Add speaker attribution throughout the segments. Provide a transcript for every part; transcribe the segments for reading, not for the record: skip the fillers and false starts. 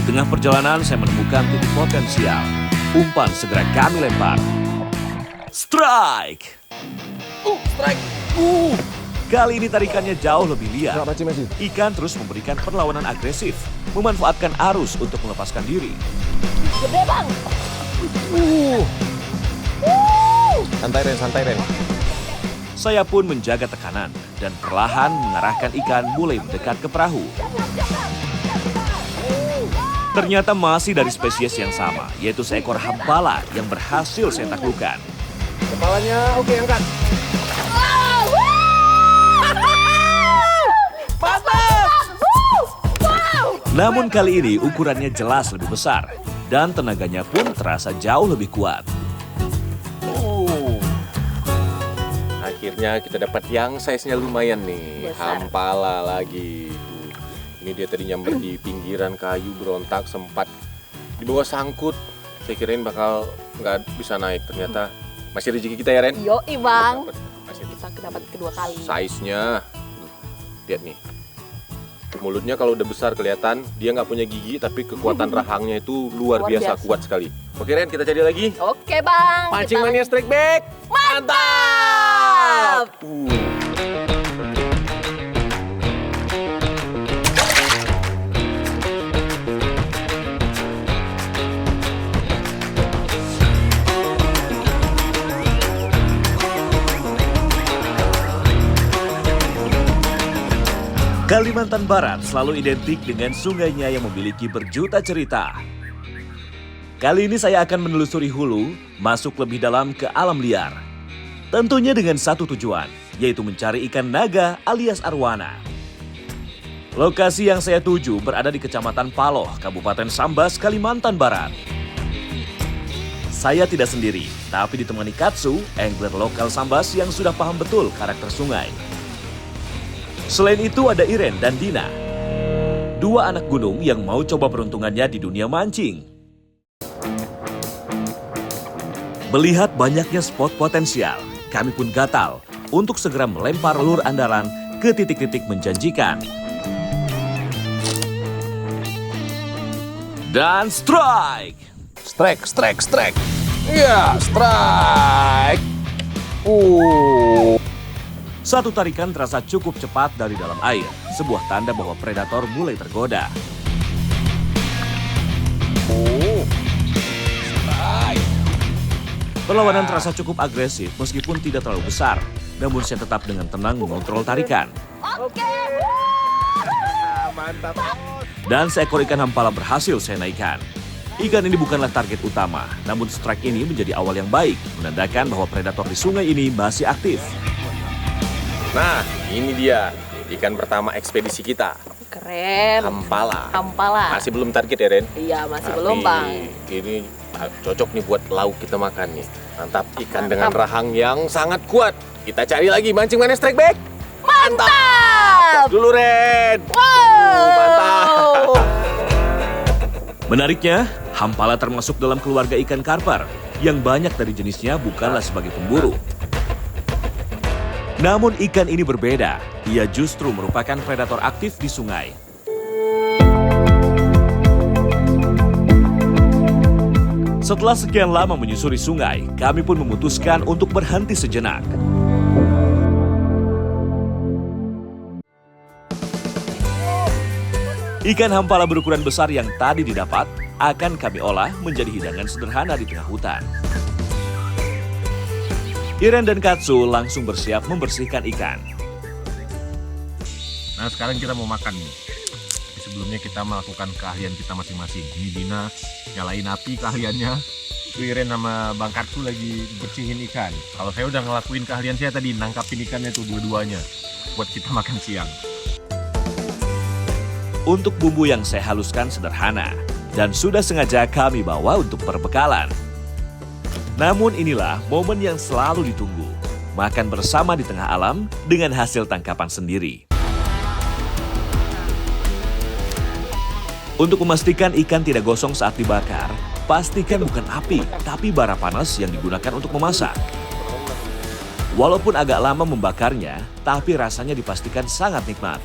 Speaker 1: tengah perjalanan saya menemukan titik potensial. Umpan segera kami lempar. Strike!
Speaker 2: Strike.
Speaker 1: Kali ini tarikannya jauh lebih liar.
Speaker 2: Nggak mancing.
Speaker 1: Ikan terus memberikan perlawanan agresif, memanfaatkan arus untuk melepaskan diri.
Speaker 3: Gede bang.
Speaker 2: Santai Ren.
Speaker 1: Saya pun menjaga tekanan dan perlahan mengarahkan ikan mulai mendekat ke perahu. Ternyata masih dari spesies yang sama, yaitu seekor hampala yang berhasil saya taklukkan.
Speaker 2: Kepalanya oke, angkat.
Speaker 1: Namun kali ini ukurannya jelas lebih besar dan tenaganya pun terasa jauh lebih kuat.
Speaker 2: Akhirnya kita dapat yang size-nya lumayan nih.
Speaker 3: Besar.
Speaker 2: Hampala lagi. Ini dia tadi nyamber di pinggiran kayu, berontak, sempat di bawah sangkut. Saya kirain bakal nggak bisa naik. Ternyata masih rezeki kita ya, Ren.
Speaker 3: Yoi bang.
Speaker 2: Masih
Speaker 3: Kita dapat kedua kali.
Speaker 2: size-nya. Lihat nih. Mulutnya kalau udah besar kelihatan, dia nggak punya gigi, tapi kekuatan rahangnya itu luar
Speaker 3: Luar
Speaker 2: biasa,
Speaker 3: biasa.
Speaker 2: kuat sekali. Oke Ren, kita cari lagi.
Speaker 3: Oke bang.
Speaker 2: Pancing
Speaker 3: kita-
Speaker 2: mania strike back.
Speaker 3: Mantap.
Speaker 1: Kalimantan Barat selalu identik dengan sungainya yang memiliki berjuta cerita. Kali ini saya akan menelusuri hulu, masuk lebih dalam ke alam liar. Tentunya dengan satu tujuan, yaitu mencari ikan naga alias arwana. Lokasi yang saya tuju berada di Kecamatan Paloh, Kabupaten Sambas, Kalimantan Barat. Saya tidak sendiri, tapi ditemani Katsu, angler lokal Sambas yang sudah paham betul karakter sungai. Selain itu ada Iren dan Dina, dua anak gunung yang mau coba peruntungannya di dunia mancing. Melihat banyaknya spot potensial, kami pun gatal untuk segera melempar lur andalan ke titik-titik menjanjikan. Dan strike!
Speaker 2: Strike. Iya, strike.
Speaker 1: Satu tarikan terasa cukup cepat dari dalam air, sebuah tanda bahwa predator mulai tergoda.
Speaker 2: Strike.
Speaker 1: Perlawanan terasa cukup agresif meskipun tidak terlalu besar, namun saya tetap dengan tenang mengontrol tarikan.
Speaker 3: Oke.
Speaker 2: Mantap.
Speaker 1: Dan seekor ikan hampala berhasil saya naikkan. Ikan ini bukanlah target utama, namun strike ini menjadi awal yang baik, menandakan bahwa predator di sungai ini masih aktif.
Speaker 2: Nah, ini dia ikan pertama ekspedisi kita.
Speaker 3: Keren.
Speaker 2: Hampala.
Speaker 3: Hampala.
Speaker 2: Masih belum target ya, Ren?
Speaker 3: Iya masih
Speaker 2: Tapi
Speaker 3: belum bang.
Speaker 2: Ini cocok nih buat lauk kita makan nih. Mantap, ikan
Speaker 3: Mantap.
Speaker 2: dengan rahang yang sangat kuat. Kita cari lagi mancing mana strike back.
Speaker 3: Mantap.
Speaker 2: Dulu Ren.
Speaker 3: Wow.
Speaker 2: Mantap.
Speaker 1: Menariknya, hampala termasuk dalam keluarga ikan karper, yang banyak dari jenisnya bukanlah sebagai pemburu. Namun ikan ini berbeda, ia justru merupakan predator aktif di sungai. Setelah sekian lama menyusuri sungai, kami pun memutuskan untuk berhenti sejenak. Ikan hampala berukuran besar yang tadi didapat akan kami olah menjadi hidangan sederhana di tengah hutan. Iren dan Katsu langsung bersiap membersihkan ikan.
Speaker 4: Nah sekarang kita mau makan nih. Tapi sebelumnya kita melakukan keahlian kita masing-masing. Ini Dina nyalain api keahliannya. Iren sama Bang Katsu lagi bersihin ikan. Kalau saya udah ngelakuin keahlian saya tadi, nangkapin ikannya tuh dua-duanya buat kita makan siang.
Speaker 1: Untuk bumbu yang saya haluskan sederhana dan sudah sengaja kami bawa untuk perbekalan. Namun inilah momen yang selalu ditunggu. Makan bersama di tengah alam dengan hasil tangkapan sendiri. Untuk memastikan ikan tidak gosong saat dibakar, pastikan bukan api, tapi bara panas yang digunakan untuk memasak. Walaupun agak lama membakarnya, tapi rasanya dipastikan sangat nikmat.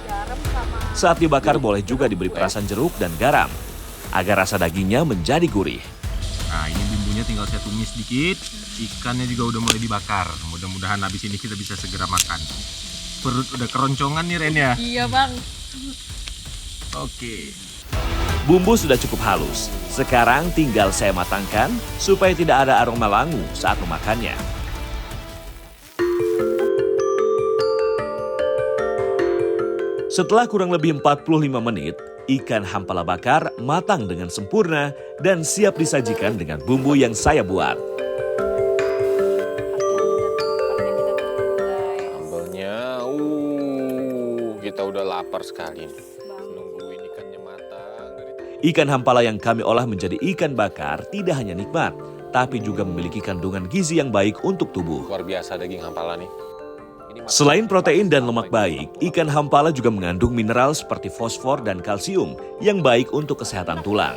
Speaker 3: Garam sama
Speaker 1: Saat dibakar boleh juga diberi perasan jeruk dan garam, agar rasa dagingnya menjadi gurih.
Speaker 4: Nah, ini bumbunya tinggal saya tumis dikit. Ikannya juga udah mulai dibakar. Mudah-mudahan habis ini kita bisa segera makan. Perut udah keroncongan nih Ren ya.
Speaker 3: Iya bang.
Speaker 4: Oke.
Speaker 1: Bumbu sudah cukup halus. Sekarang tinggal saya matangkan supaya tidak ada aroma langu saat memakannya. Setelah kurang lebih 45 menit, ikan hampala bakar matang dengan sempurna dan siap disajikan dengan bumbu yang saya buat.
Speaker 2: Sambelnya, kita udah lapar sekali. Nungguin ikannya matang.
Speaker 1: Ikan hampala yang kami olah menjadi ikan bakar tidak hanya nikmat, tapi juga memiliki kandungan gizi yang baik untuk tubuh.
Speaker 2: Luar biasa daging hampala nih.
Speaker 1: Selain protein dan lemak baik, ikan hampala juga mengandung mineral seperti fosfor dan kalsium yang baik untuk kesehatan tulang.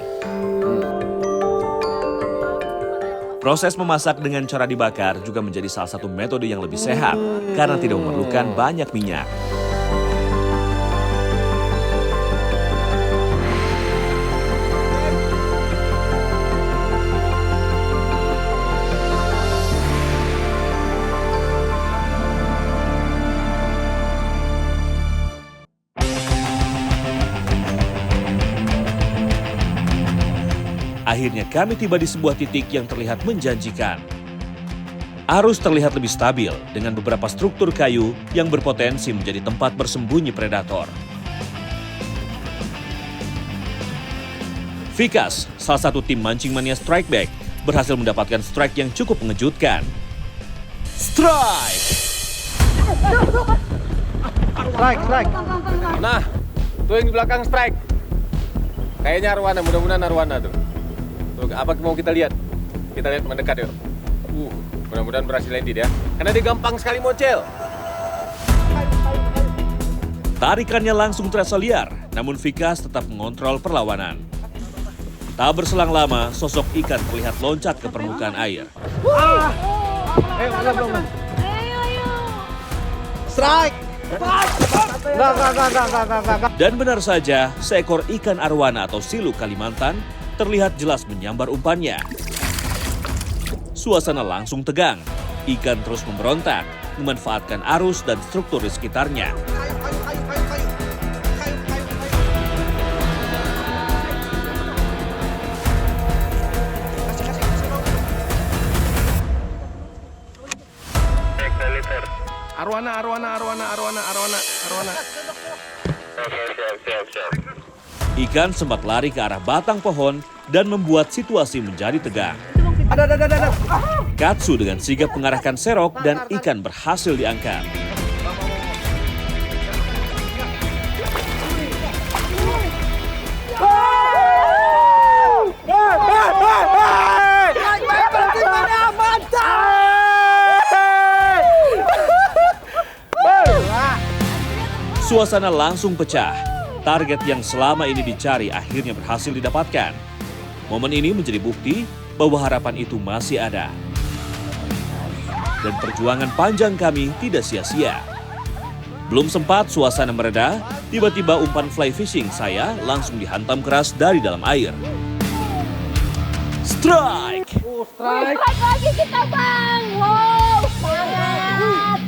Speaker 1: Proses memasak dengan cara dibakar juga menjadi salah satu metode yang lebih sehat karena tidak memerlukan banyak minyak. Akhirnya kami tiba di sebuah titik yang terlihat menjanjikan. Arus terlihat lebih stabil dengan beberapa struktur kayu yang berpotensi menjadi tempat bersembunyi predator. Vikas, salah satu tim mancing mania Strike Back, berhasil mendapatkan strike yang cukup mengejutkan. Strike!
Speaker 2: Nah, tuh yang di belakang strike. Kayaknya arwana, mudah-mudahan arwana tuh. Tuh, apa mau kita lihat? Kita lihat mendekat yuk. Mudah-mudahan berhasil landed ya. Karena dia gampang sekali mocel.
Speaker 1: Tarikannya langsung terasa liar, namun Vikas tetap mengontrol perlawanan. Tak berselang lama, sosok ikan terlihat loncat ke permukaan air.
Speaker 5: Strike!
Speaker 1: Dan benar saja, seekor ikan arwana atau siluk Kalimantan terlihat jelas menyambar umpannya. Suasana langsung tegang. Ikan terus memberontak, memanfaatkan arus dan struktur di sekitarnya.
Speaker 4: Arwana.
Speaker 1: Ikan sempat lari ke arah batang pohon dan membuat situasi menjadi tegang. Katsu dengan sigap mengarahkan serok dan ikan berhasil diangkat. Suasana langsung pecah. Target yang selama ini dicari akhirnya berhasil didapatkan. Momen ini menjadi bukti bahwa harapan itu masih ada. Dan perjuangan panjang kami tidak sia-sia. Belum sempat suasana mereda, tiba-tiba umpan fly fishing saya langsung dihantam keras dari dalam air. Strike!
Speaker 3: Strike lagi kita bang. Wow, semangat.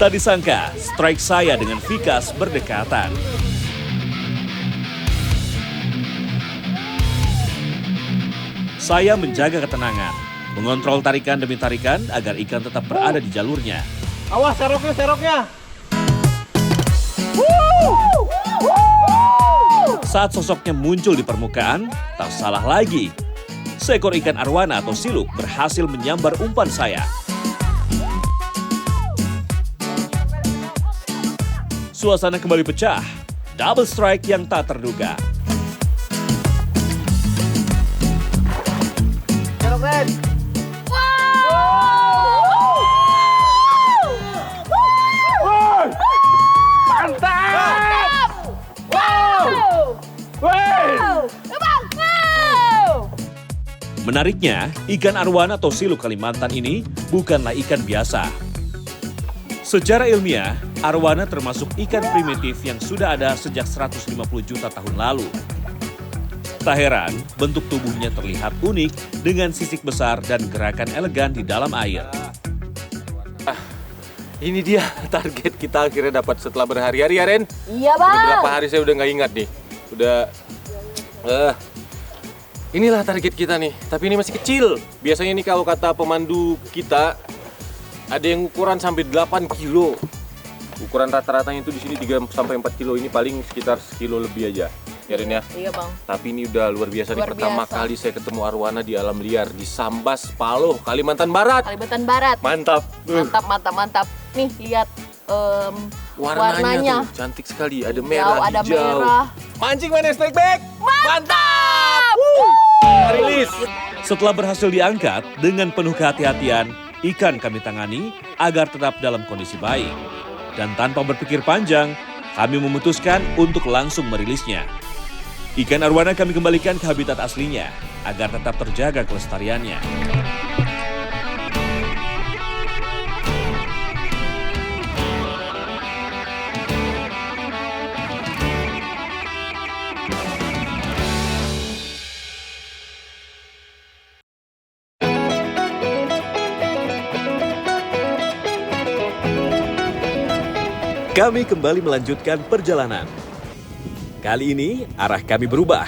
Speaker 1: Tak disangka, strike saya dengan Vikas berdekatan. Saya menjaga ketenangan, mengontrol tarikan demi tarikan agar ikan tetap berada di jalurnya.
Speaker 5: Awas seroknya.
Speaker 1: Saat sosoknya muncul di permukaan, tak salah lagi. Seekor ikan arwana atau siluk berhasil menyambar umpan saya. Suasana kembali pecah. Double strike yang tak terduga.
Speaker 5: Serok Ren.
Speaker 1: Menariknya, ikan arwana atau siluk Kalimantan ini bukanlah ikan biasa. Secara ilmiah, arwana termasuk ikan primitif yang sudah ada sejak 150 juta tahun lalu. Tak heran, bentuk tubuhnya terlihat unik dengan sisik besar dan gerakan elegan di dalam air.
Speaker 2: Ini dia target kita akhirnya dapat setelah berhari-hari ya Ren.
Speaker 3: Iya
Speaker 2: Udah
Speaker 3: bang.
Speaker 2: berapa hari saya udah nggak ingat nih. Udah inilah target kita nih. Tapi ini masih kecil. Biasanya nih kalau kata pemandu kita ada yang ukuran sampai 8 kilo. Ukuran rata-ratanya itu di sini 3 sampai 4 kilo. Ini paling sekitar sekilo lebih aja. Ya Ren ya.
Speaker 3: Iya bang.
Speaker 2: Tapi ini udah luar biasa nih.
Speaker 3: Luar
Speaker 2: Pertama
Speaker 3: biasa.
Speaker 2: kali saya ketemu arwana di alam liar di Sambas, Paloh, Kalimantan Barat.
Speaker 3: Kalimantan Barat.
Speaker 2: Mantap.
Speaker 3: Mantap, mantap, mantap. Nih lihat
Speaker 2: Warnanya tuh cantik sekali. Ada merah,
Speaker 3: ada
Speaker 2: hijau.
Speaker 3: merah.
Speaker 2: Mancing mana strike back? Mantap! Rilis.
Speaker 1: Setelah berhasil diangkat, dengan penuh kehati-hatian, ikan kami tangani agar tetap dalam kondisi baik. Dan tanpa berpikir panjang, kami memutuskan untuk langsung merilisnya. Ikan arwana kami kembalikan ke habitat aslinya, agar tetap terjaga kelestariannya. Kami kembali melanjutkan perjalanan. Kali ini arah kami berubah.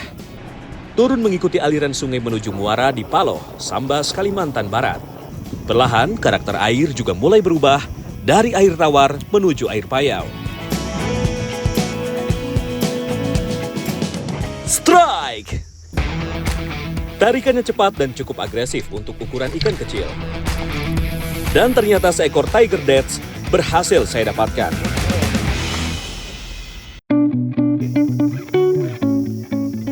Speaker 1: Turun mengikuti aliran sungai menuju muara di Paloh, Sambas, Kalimantan Barat. Perlahan karakter air juga mulai berubah dari air tawar menuju air payau. Strike! Tarikannya cepat dan cukup agresif untuk ukuran ikan kecil. Dan ternyata seekor Tiger Dads berhasil saya dapatkan.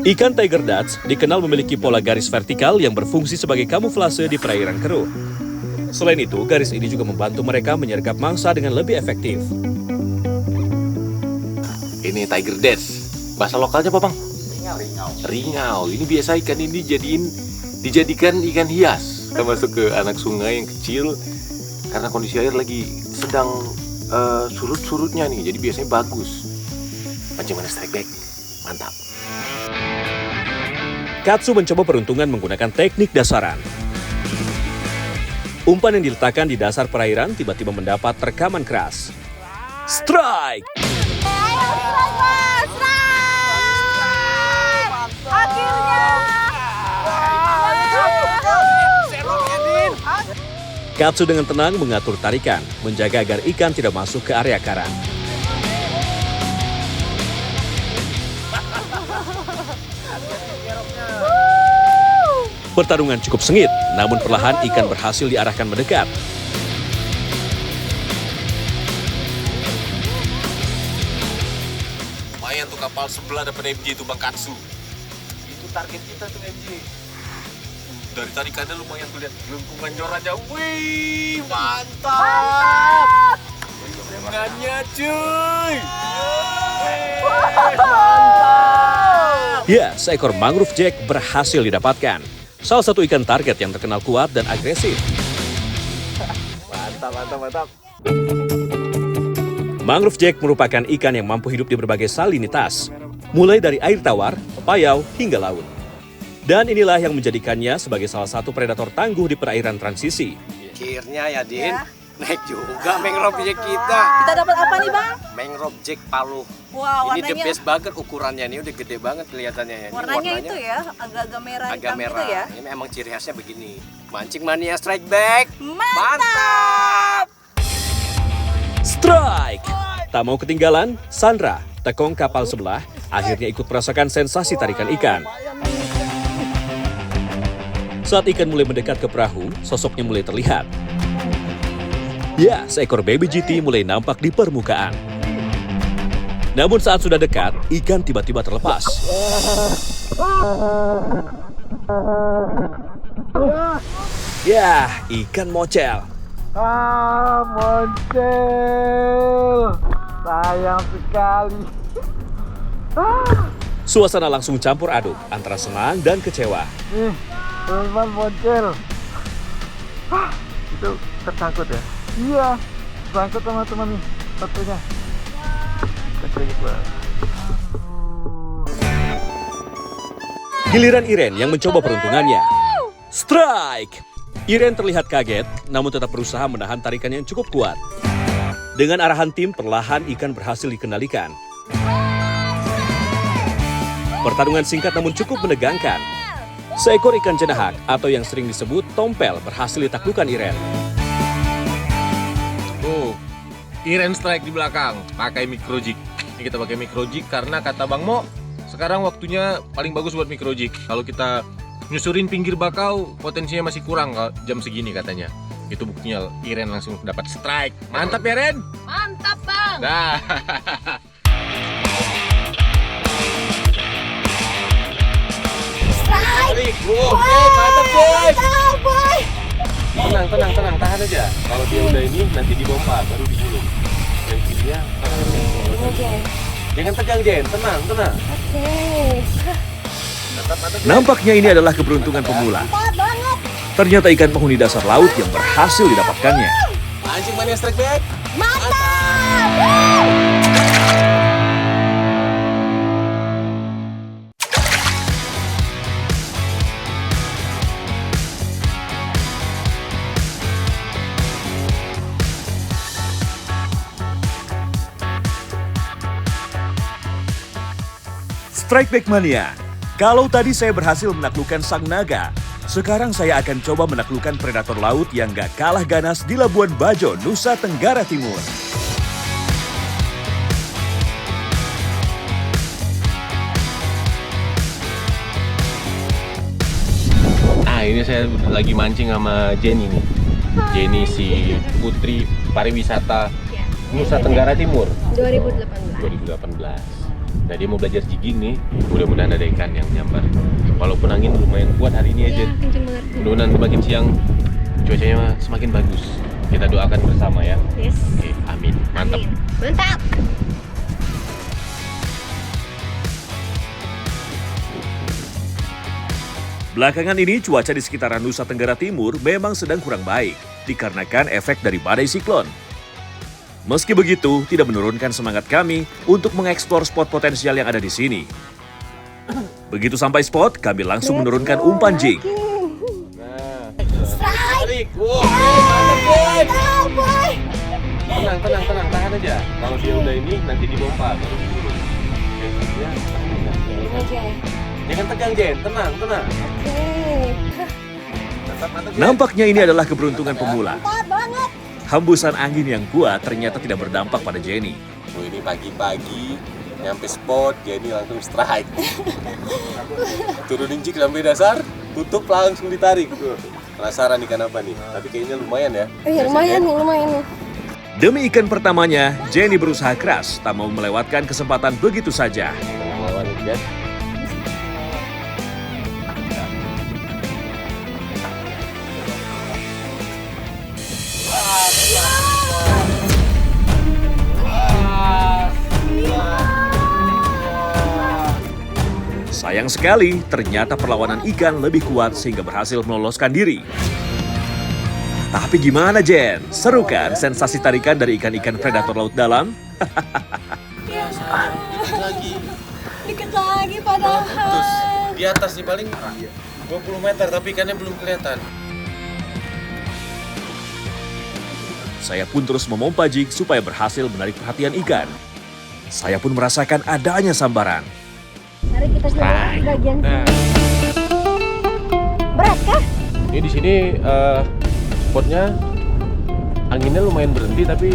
Speaker 1: Ikan Tiger Dads dikenal memiliki pola garis vertikal yang berfungsi sebagai kamuflase di perairan keruh. Selain itu, garis ini juga membantu mereka menyergap mangsa dengan lebih efektif.
Speaker 2: Ini Tiger Dads. Bahasa lokalnya apa bang? Ringau. Ini biasa ikan ini dijadikan ikan hias. Kita masuk ke anak sungai yang kecil karena kondisi air lagi sedang surut-surutnya nih. Jadi biasanya bagus. Pancing mana strike back. Mantap.
Speaker 1: Katsu mencoba peruntungan menggunakan teknik dasaran. Umpan yang diletakkan di dasar perairan tiba-tiba mendapat rekaman keras. Strike!
Speaker 3: Ayo strike mas, strike! Akhirnya.
Speaker 1: Katsu dengan tenang mengatur tarikan, menjaga agar ikan tidak masuk ke area karang. Pertarungan cukup sengit, namun perlahan ikan berhasil diarahkan mendekat.
Speaker 2: Lumayan tuh kapal sebelah dapat MJ itu Bang Katsu. Itu target kita tuh MJ. Dari tarikannya lumayan tuh lihat lengkungan joranya. Wih, mantap. Lengkungannya cuy.
Speaker 1: Ya, seekor mangrove jack berhasil didapatkan. Salah satu ikan target yang terkenal kuat dan agresif.
Speaker 2: Mantap.
Speaker 1: Mangrove jack merupakan ikan yang mampu hidup di berbagai salinitas, mulai dari air tawar, payau, hingga laut. Dan inilah yang menjadikannya sebagai salah satu predator tangguh di perairan transisi.
Speaker 5: Akhirnya ya Din, naik juga mangrove jack kita.
Speaker 3: Kita dapat apa nih bang?
Speaker 5: Mangrove jack Paloh.
Speaker 3: Wow,
Speaker 5: Ini the
Speaker 3: warnanya,
Speaker 5: best banget ukurannya, ini udah gede banget kelihatannya ya. Ini
Speaker 3: warnanya itu ya, agak-agak merah
Speaker 5: agak
Speaker 3: hitam
Speaker 5: merah.
Speaker 3: gitu ya.
Speaker 5: Ini emang ciri khasnya begini. Mancing mania strike back.
Speaker 3: Mantap!
Speaker 1: Strike! Tak mau ketinggalan, Sandra, tekong kapal sebelah, akhirnya ikut merasakan sensasi tarikan ikan. Saat ikan mulai mendekat ke perahu, sosoknya mulai terlihat. Ya, seekor baby GT mulai nampak di permukaan. Namun saat sudah dekat, ikan tiba-tiba terlepas. Ya, ikan mocel.
Speaker 5: Moncel. Sayang sekali.
Speaker 1: Suasana langsung campur aduk antara senang dan kecewa.
Speaker 5: Teman moncel. Itu tersangkut ya? Iya.
Speaker 4: Angkat sama teman nih, satunya. Kasih lagi keluar.
Speaker 1: Giliran Iren yang mencoba peruntungannya. Strike! Iren terlihat kaget, namun tetap berusaha menahan tarikan yang cukup kuat. Dengan arahan tim, perlahan ikan berhasil dikendalikan. Pertarungan singkat namun cukup menegangkan. Seekor ikan cenahak atau yang sering disebut tompel berhasil ditaklukkan Iren.
Speaker 4: Tuh, Iren strike di belakang, pakai micro jig. Ini kita pakai micro jig karena kata Bang Mo, sekarang waktunya paling bagus buat micro jig. Kalau kita nyusurin pinggir bakau, potensinya masih kurang jam segini katanya. Itu buktinya Iren langsung dapat strike. Mantap ya Ren?
Speaker 3: Mantap bang.
Speaker 4: Dah.
Speaker 2: Strike. Oke, mantap guys. Tenang, tahan aja. Kalau dia udah ini nanti dibomba baru digulung. Yang kirinya jangan tegang Jen, tenang. Mantap.
Speaker 1: Nampaknya ini adalah keberuntungan pemula. Ternyata ikan penghuni dasar laut yang berhasil didapatkannya.
Speaker 2: Mancing mania strike back.
Speaker 1: Strike Back Mania. Kalau tadi saya berhasil menaklukkan sang naga, sekarang saya akan coba menaklukkan predator laut yang gak kalah ganas di Labuan Bajo, Nusa Tenggara Timur.
Speaker 2: Nah, ini saya lagi mancing sama Jenny nih. Jenny si Putri Pariwisata Nusa Tenggara Timur 2018. Nah, dia mau belajar jigging nih. Mudah-mudahan ada ikan yang nyambar. Walaupun angin lumayan kuat hari ini aja. Mudah-mudahan semakin siang cuacanya semakin bagus. Kita doakan bersama ya.
Speaker 6: Yes.
Speaker 2: Oke, amin. Mantap.
Speaker 6: Amin. Mantap.
Speaker 1: Belakangan ini cuaca di sekitaran Nusa Tenggara Timur memang sedang kurang baik, dikarenakan efek dari badai siklon. Meski begitu, tidak menurunkan semangat kami untuk mengeksplor spot potensial yang ada di sini. Begitu sampai spot, kami langsung menurunkan umpan jig.
Speaker 2: Strike. Mantap guys. Tenang, tahan aja. Kalau dia udah ini nanti dibomba baru digulung. Yang kirinya jangan tegang Jen, tenang. Mantap, Jen.
Speaker 1: Nampaknya ini adalah keberuntungan pemula. Hembusan angin yang kuat ternyata tidak berdampak pada Jenny.
Speaker 2: Ini pagi-pagi nyampe spot, Jenny langsung strike. Turunin jig sampai dasar, tutup langsung ditarik. Penasaran ikan apa nih? Tapi kayaknya lumayan ya.
Speaker 6: Iya, lumayan nih.
Speaker 1: Demi ikan pertamanya, Jenny berusaha keras, tak mau melewatkan kesempatan begitu saja.
Speaker 2: Lawan ikan.
Speaker 1: Sayang sekali, ternyata perlawanan ikan lebih kuat sehingga berhasil meloloskan diri. Tapi gimana Jen? Seru kan sensasi tarikan dari ikan-ikan predator laut dalam?
Speaker 3: Dikit lagi padahal.
Speaker 2: Di atas nih paling 20 meter tapi ikannya belum kelihatan.
Speaker 1: Saya pun terus memompa jig supaya berhasil menarik perhatian ikan. Saya pun merasakan adanya sambaran.
Speaker 6: Mari kita coba di bagian sini. Berat kah?
Speaker 2: Ini di sini spotnya anginnya lumayan berhenti tapi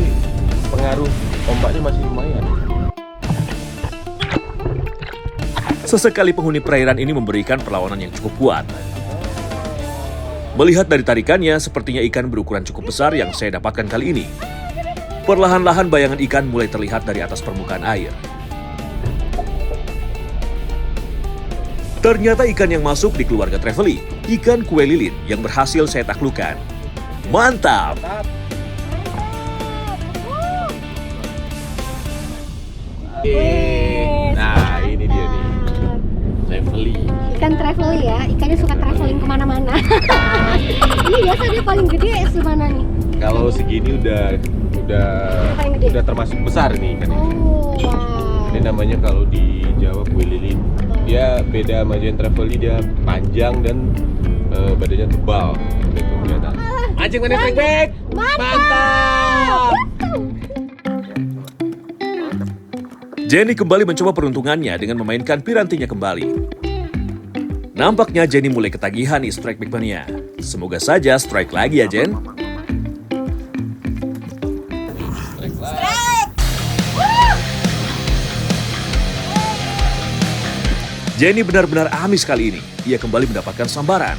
Speaker 2: pengaruh ombaknya masih lumayan.
Speaker 1: Sesekali penghuni perairan ini memberikan perlawanan yang cukup kuat. Melihat dari tarikannya, sepertinya ikan berukuran cukup besar yang saya dapatkan kali ini. Perlahan-lahan bayangan ikan mulai terlihat dari atas permukaan air. Ternyata ikan yang masuk di keluarga Trevely, ikan kue lilin yang berhasil saya taklukkan. Mantap!
Speaker 2: Nah, ini dia nih. Trevely.
Speaker 6: Ikan traveling ya, ikannya suka traveling kemana-mana. Ini biasa dia paling gede semana nih.
Speaker 2: Kalau segini udah
Speaker 6: Paling gede.
Speaker 2: udah termasuk besar nih ikan ini.
Speaker 6: Oh, wow.
Speaker 2: Ini namanya kalau di Jawa kue lilin. Dia beda sama Giant Trevally, dia panjang dan badannya tebal. Gitu, kelihatan. Mancing mana strike? Mantap!
Speaker 1: Jenny kembali mencoba peruntungannya dengan memainkan pirantinya kembali. Nampaknya Jenny mulai ketagihan nih strike backman-nya. Semoga saja strike lagi ya, Jen. Jenny benar-benar amis kali ini. Ia kembali mendapatkan sambaran.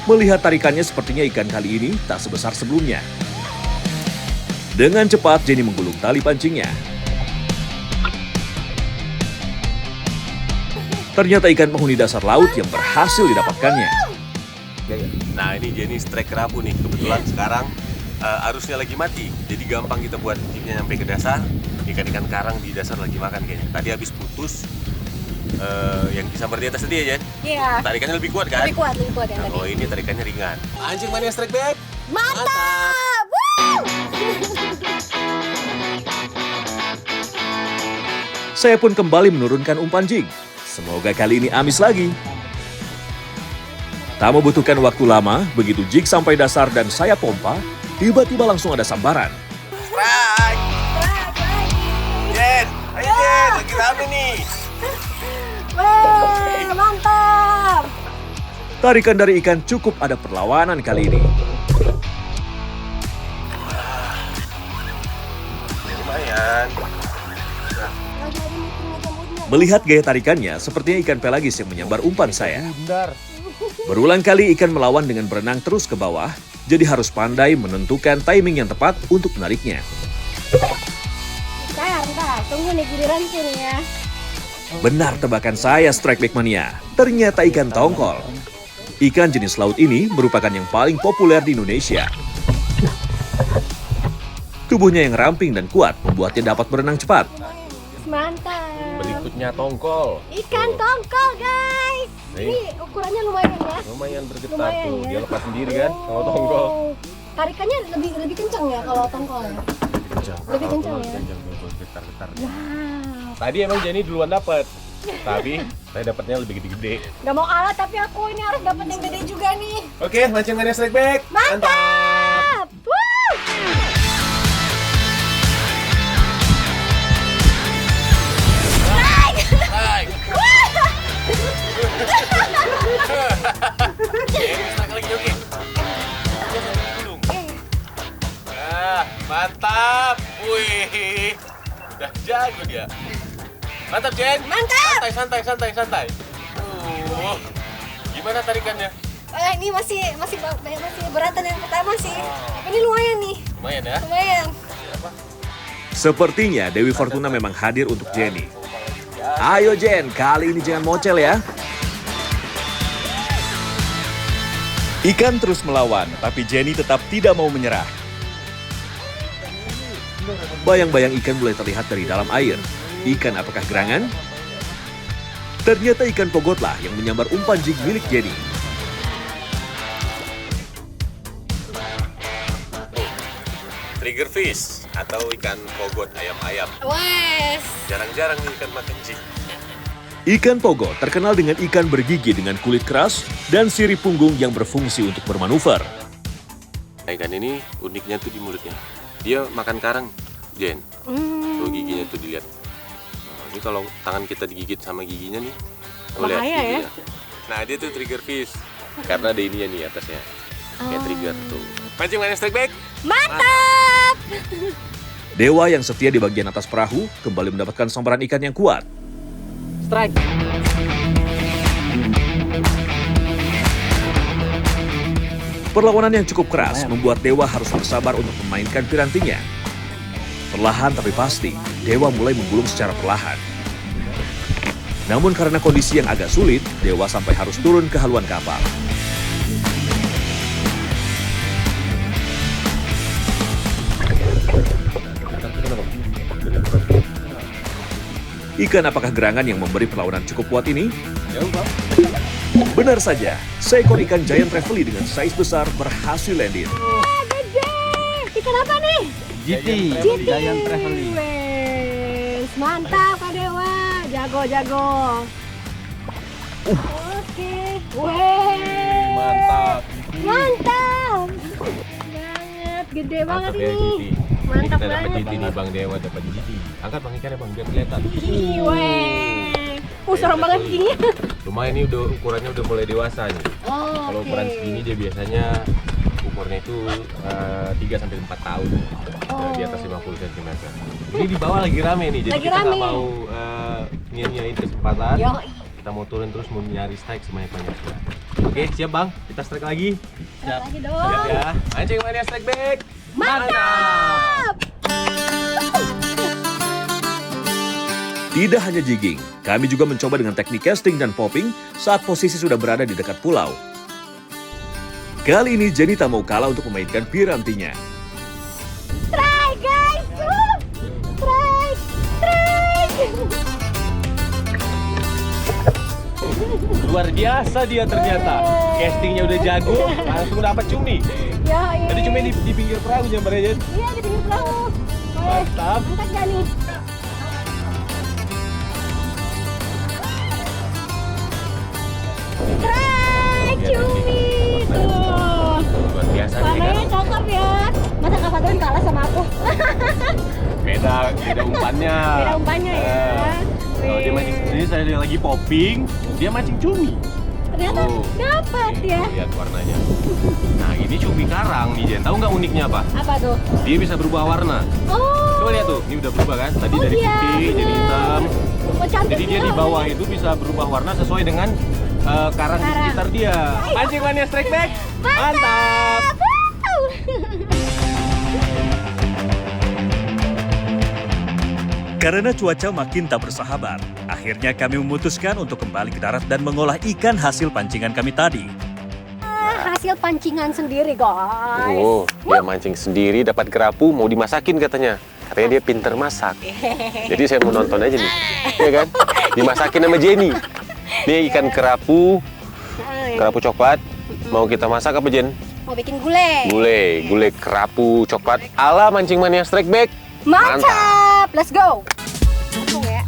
Speaker 1: Melihat tarikannya sepertinya ikan kali ini tak sebesar sebelumnya. Dengan cepat Jenny menggulung tali pancingnya. Ternyata ikan penghuni dasar laut yang berhasil didapatkannya.
Speaker 2: Nah ini Jenny strike kerapu nih. Kebetulan sekarang arusnya lagi mati. Jadi gampang kita buat jignya nyampe ke dasar. Ikan-ikan karang di dasar lagi makan kayaknya. Tadi habis putus. Yang disambar di atas tadi ya Jen?
Speaker 6: Iya.
Speaker 2: Tarikannya lebih kuat kan?
Speaker 6: Lebih kuat yang tadi.
Speaker 2: Oh ini tarikannya ringan. Anjing mana strike back?
Speaker 6: Mantap! Woo!
Speaker 1: Saya pun kembali menurunkan umpan jig. Semoga kali ini amis lagi. Tak membutuhkan waktu lama, begitu jig sampai dasar dan saya pompa, tiba-tiba langsung ada sambaran.
Speaker 2: Strike! Jen! Ayo Jen! Lagi rame nih!
Speaker 6: Weh, mantap!
Speaker 1: Tarikan dari ikan cukup ada perlawanan kali ini.
Speaker 2: Lumayan.
Speaker 1: Melihat gaya tarikannya, sepertinya ikan pelagis yang menyambar umpan saya. Berulang kali ikan melawan dengan berenang terus ke bawah, jadi harus pandai menentukan timing yang tepat untuk menariknya.
Speaker 6: Ntar, tunggu nih giliran sini ya.
Speaker 1: Benar tebakan saya, strike backmania. Ternyata ikan tongkol. Ikan jenis laut ini merupakan yang paling populer di Indonesia. Tubuhnya yang ramping dan kuat membuatnya dapat berenang cepat.
Speaker 6: Mantap.
Speaker 2: Berikutnya tongkol.
Speaker 6: Ikan tongkol, guys.
Speaker 2: Nih.
Speaker 6: Ini ukurannya lumayan ya.
Speaker 2: Lumayan bergetar
Speaker 6: Lumayan,
Speaker 2: tuh.
Speaker 6: ya.
Speaker 2: Dia lepas sendiri kan kalau tongkol.
Speaker 6: Tarikannya lebih kencang ya kalau tongkol ya. Lebih kencang ya.
Speaker 2: Getar-getar.
Speaker 6: Wow.
Speaker 2: Tadi emang Jenny duluan dapat. Tapi saya dapatnya lebih gede-gede.
Speaker 6: Gak mau kalah tapi aku ini harus dapat yang gede juga nih.
Speaker 2: Oke, mancing mana strike back.
Speaker 6: Mantap. Woo!
Speaker 2: Strike. Strike lagi oke. Mantap. Wih. Udah jago dia. Mantap, Jen.
Speaker 6: Mantap.
Speaker 2: Santai. Gimana tarikannya?
Speaker 6: Ini masih beratan yang pertama sih. Ini lumayan nih.
Speaker 2: Lumayan ya.
Speaker 6: Lumayan.
Speaker 1: Sepertinya Dewi Fortuna memang hadir untuk Jenny. Ayo Jen, kali ini jangan mocel ya. Ikan terus melawan, tapi Jenny tetap tidak mau menyerah. Bayang-bayang ikan mulai terlihat dari dalam air. Ikan apakah gerangan? Ternyata ikan pogotlah yang menyambar umpan jig milik Jenny.
Speaker 2: Trigger fish atau ikan pogot ayam-ayam.
Speaker 6: Wes.
Speaker 2: Jarang-jarang nih ikan makan jig.
Speaker 1: Ikan pogo terkenal dengan ikan bergigi dengan kulit keras dan sirip punggung yang berfungsi untuk bermanuver.
Speaker 2: Ikan ini uniknya tuh di mulutnya. Dia makan karang, Jen. Tuh giginya tuh dilihat. Nah, ini kalau tangan kita digigit sama giginya nih, tuh lihat
Speaker 6: Bahaya
Speaker 2: giginya. Nah dia tuh trigger fish karena ada ininya nih atasnya, kayak trigger tuh. Pancing mana strike back?
Speaker 6: Mantap.
Speaker 1: Dewa yang setia di bagian atas perahu kembali mendapatkan sambaran ikan yang kuat.
Speaker 5: Strike.
Speaker 1: Perlawanan yang cukup keras membuat Dewa harus bersabar untuk memainkan pirantinya. Perlahan tapi pasti, Dewa mulai menggulung secara perlahan. Namun karena kondisi yang agak sulit, Dewa sampai harus turun ke haluan kapal. Ikan apakah gerangan yang memberi perlawanan cukup kuat ini? Benar saja, seekor ikan Giant Trevally dengan size besar berhasil landing.
Speaker 6: Gede. Ikan apa nih?
Speaker 4: GT, Giant Traveling.
Speaker 6: Wes, mantap Kak Dewa. Jago. Oke. Wes.
Speaker 2: Mantap.
Speaker 6: Mantap. Banget, gede banget
Speaker 4: Mantap ya
Speaker 6: ini.
Speaker 4: GT.
Speaker 6: Mantap
Speaker 4: Kita dapat
Speaker 6: banget.
Speaker 4: GT nih Bang Dewa, dapat GT. Angkat Bang ikannya Bang biar kelihatan.
Speaker 6: Weh. Serem banget gini.
Speaker 4: Lumayan ini udah ukurannya udah mulai dewasa nih.
Speaker 6: Oh,
Speaker 4: Kalau ukuran segini dia biasanya ukurnya itu 3 sampai 4 tahun. Di atas 50 cm. Ini di bawah lagi rame nih. Jadi
Speaker 6: Lagi
Speaker 4: kita nggak
Speaker 6: rame.
Speaker 4: mau nyanyiin kesempatan.
Speaker 6: Yo.
Speaker 4: Kita mau turun terus mau nyari strike sebanyak-banyaknya. Oke, siap Bang. Kita strike lagi.
Speaker 6: Siap lagi
Speaker 4: Siap
Speaker 6: dong.
Speaker 4: ya. Mancing mania strike back.
Speaker 6: Mantap.
Speaker 1: Tidak hanya jigging, kami juga mencoba dengan teknik casting dan popping saat posisi sudah berada di dekat pulau. Kali ini Jenny tak mau kalah untuk memainkan pirantinya.
Speaker 6: Strike guys. Strike.
Speaker 4: Luar biasa dia ternyata. Castingnya udah jago, langsung dapat cumi.
Speaker 6: Ya, iya.
Speaker 4: Tadi cumi di pinggir perahu nyampernya Jen.
Speaker 6: Iya, di pinggir perahu. Wes,
Speaker 4: Mantap.
Speaker 6: angkat gak nih? Strike, cumi tuh.
Speaker 4: Luar biasa nih kan.
Speaker 6: Warnanya cakep ya. Masa Kak Fadlan kalah sama aku?
Speaker 4: Beda umpannya.
Speaker 6: Beda umpannya ya.
Speaker 4: Kalau dia mancing sendiri, saya lagi popping, dia mancing cumi.
Speaker 6: Ternyata dapat ya.
Speaker 4: Lihat warnanya. Nah ini cumi karang nih Jen. Tahu nggak uniknya apa?
Speaker 6: Apa tuh?
Speaker 4: Dia bisa berubah warna.
Speaker 6: Oh.
Speaker 4: Coba lihat tuh, ini udah berubah kan? Tadi
Speaker 6: Oh,
Speaker 4: dari
Speaker 6: iya,
Speaker 4: putih jadi
Speaker 6: bener.
Speaker 4: hitam.
Speaker 6: Oh, cantik
Speaker 4: Jadi dia
Speaker 6: ya.
Speaker 4: di bawah itu bisa berubah warna sesuai dengan karang di
Speaker 6: Karang.
Speaker 4: sekitar dia. Mancing mania strike back. Mantap.
Speaker 1: Karena cuaca makin tak bersahabat, akhirnya kami memutuskan untuk kembali ke darat dan mengolah ikan hasil pancingan kami tadi.
Speaker 6: Hasil pancingan sendiri guys.
Speaker 2: Oh, dia mancing sendiri dapat kerapu mau dimasakin katanya. Katanya dia pinter masak. Jadi saya mau nonton aja nih. Iya kan? Dimasakin sama Jenny. Ini ikan kerapu coklat. Mau kita masak apa Jen?
Speaker 6: Mau bikin gulai.
Speaker 2: Gulai kerapu coklat ala mancing mania strike back.
Speaker 6: Mantap. Let's go. Langsung ya.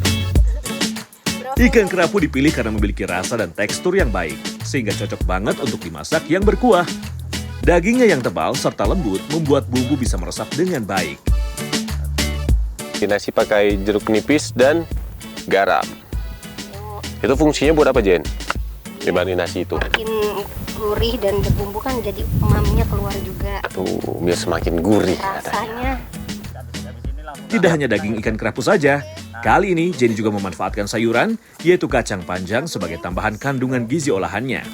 Speaker 1: Ikan kerapu dipilih karena memiliki rasa dan tekstur yang baik, sehingga cocok banget untuk dimasak yang berkuah. Dagingnya yang tebal serta lembut membuat bumbu bisa meresap dengan baik.
Speaker 2: Di nasi pakai jeruk nipis dan garam. Itu fungsinya buat apa Jen? Dibanding nasi itu.
Speaker 6: Bikin gurih dan berbumbu kan jadi umaminya keluar juga.
Speaker 2: Tuh, biar semakin gurih katanya.
Speaker 6: Rasanya.
Speaker 1: Tidak hanya daging ikan kerapu saja, kali ini Jenny juga memanfaatkan sayuran, yaitu kacang panjang sebagai tambahan kandungan gizi olahannya.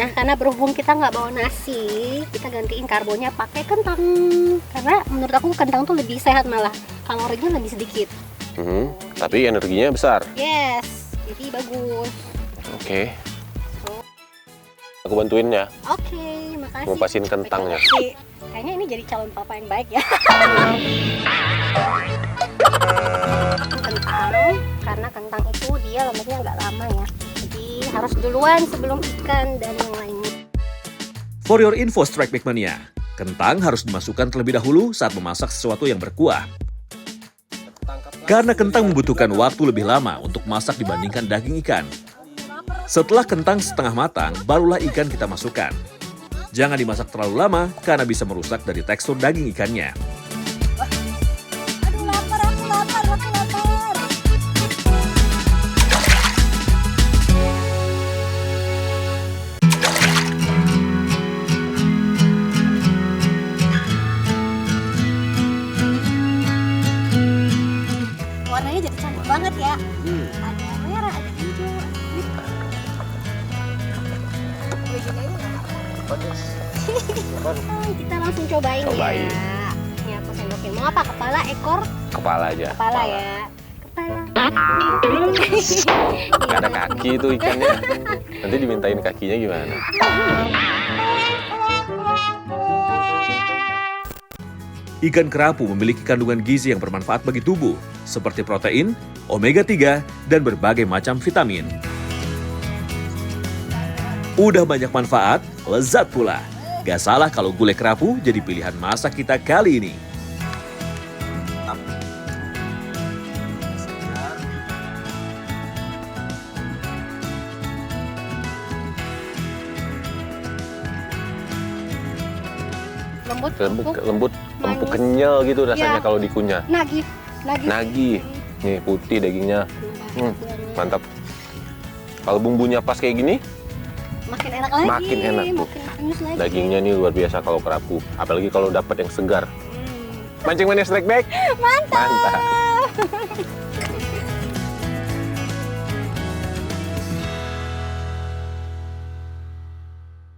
Speaker 6: Nah, karena berhubung kita nggak bawa nasi, kita gantiin karbonya pakai kentang. Karena menurut aku kentang tuh lebih sehat malah, kalorinya lebih sedikit.
Speaker 2: Tapi energinya besar.
Speaker 6: Yes, jadi bagus.
Speaker 2: Oke. Aku bantuin ya.
Speaker 6: Oke, makasih.
Speaker 2: Ngupasin kentangnya.
Speaker 6: Makasih. Kayaknya ini jadi calon papa yang baik ya. Kentang, karena kentang itu dia lembutnya nggak lama ya. Jadi harus duluan sebelum ikan dan yang lainnya.
Speaker 1: For your info Strike Back Mania, kentang harus dimasukkan terlebih dahulu saat memasak sesuatu yang berkuah. Karena kentang membutuhkan waktu lebih lama untuk masak dibandingkan daging ikan. Setelah kentang setengah matang, barulah ikan kita masukkan. Jangan dimasak terlalu lama karena bisa merusak dari tekstur daging ikannya.
Speaker 6: Aduh lapar, aku lapar. Warnanya jadi cantik banget ya. Ada merah, ada hijau. Kita langsung cobain
Speaker 2: Cobain.
Speaker 6: ya. Ini aku sendokin. Mau apa? Kepala, ekor?
Speaker 2: Kepala aja.
Speaker 6: Kepala ya. Kepala.
Speaker 2: Gak ada kaki itu ikannya. Nanti dimintain kakinya gimana?
Speaker 1: Ikan kerapu memiliki kandungan gizi yang bermanfaat bagi tubuh, seperti protein, omega 3, dan berbagai macam vitamin. Udah banyak manfaat, lezat pula. Gak salah kalau gulai kerapu jadi pilihan masak kita kali ini.
Speaker 6: Lembut,
Speaker 2: Lembut, empuk,
Speaker 6: manis.
Speaker 2: kenyal gitu rasanya
Speaker 6: Ya.
Speaker 2: kalau dikunyah.
Speaker 6: Nagih.
Speaker 2: Nagih. Nih putih dagingnya. Mantap. Kalau bumbunya pas kayak gini,
Speaker 6: Makin enak lagi.
Speaker 2: Makin enak, Bu.
Speaker 6: Makin manis lagi.
Speaker 2: dagingnya nih luar biasa kalau kerapu. Apalagi kalau dapat yang segar. Mancing manis strike back. Mantap.